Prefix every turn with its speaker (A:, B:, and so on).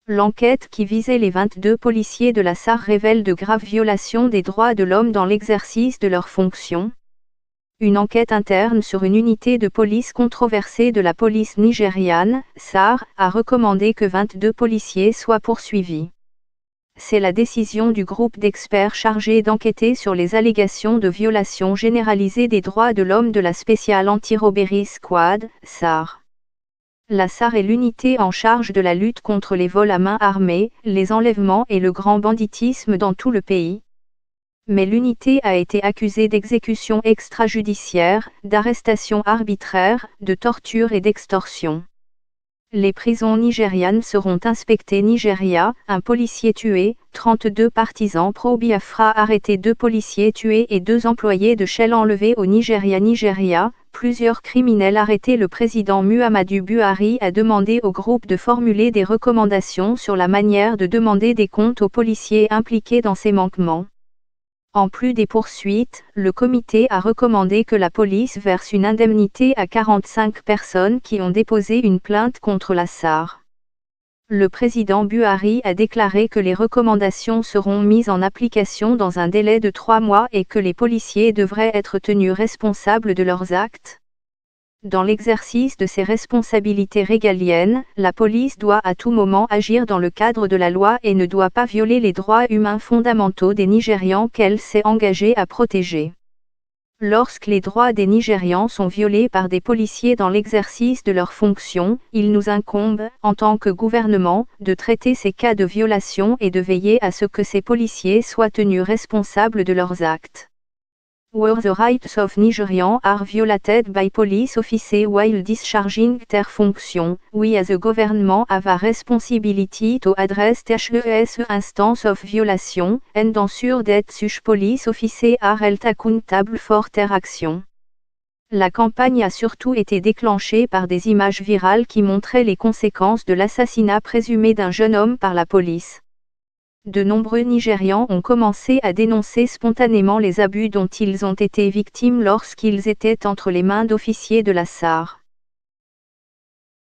A: L'enquête qui visait les 22 policiers de la SAR révèle de graves violations des droits de l'homme dans l'exercice de leurs fonctions. Une enquête interne sur une unité de police controversée de la police nigériane, SAR, a recommandé que 22 policiers soient poursuivis. C'est la décision du groupe d'experts chargé d'enquêter sur les allégations de violation généralisée des droits de l'homme de la Special Anti-Robbery Squad, SAR. La SAR est l'unité en charge de la lutte contre les vols à main armée, les enlèvements et le grand banditisme dans tout le pays. Mais l'unité a été accusée d'exécution extrajudiciaire, d'arrestation arbitraire, de torture et d'extorsion. Les prisons nigérianes seront inspectées. Nigeria, un policier tué, 32 partisans pro-Biafra arrêtés, 2 policiers tués et 2 employés de Shell enlevés au Nigeria. Nigeria, plusieurs criminels arrêtés. Le président Muhammadu Buhari a demandé au groupe de formuler des recommandations sur la manière de demander des comptes aux policiers impliqués dans ces manquements. En plus des poursuites, le comité a recommandé que la police verse une indemnité à 45 personnes qui ont déposé une plainte contre la SAR. Le président Buhari a déclaré que les recommandations seront mises en application dans un délai de 3 mois et que les policiers devraient être tenus responsables de leurs actes. Dans l'exercice de ses responsabilités régaliennes, la police doit à tout moment agir dans le cadre de la loi et ne doit pas violer les droits humains fondamentaux des Nigérians qu'elle s'est engagée à protéger. Lorsque les droits des Nigérians sont violés par des policiers dans l'exercice de leurs fonctions, il nous incombe, en tant que gouvernement, de traiter ces cas de violation et de veiller à ce que ces policiers soient tenus responsables de leurs actes. Where the rights of Nigerians are violated by police officers while discharging their function, we as a government have a responsibility to address these instances of violation, and ensure that such police officers are held accountable for their actions. La campagne a surtout été déclenchée par des images virales qui montraient les conséquences de l'assassinat présumé d'un jeune homme par la police. De nombreux Nigérians ont commencé à dénoncer spontanément les abus dont ils ont été victimes lorsqu'ils étaient entre les mains d'officiers de la SAR.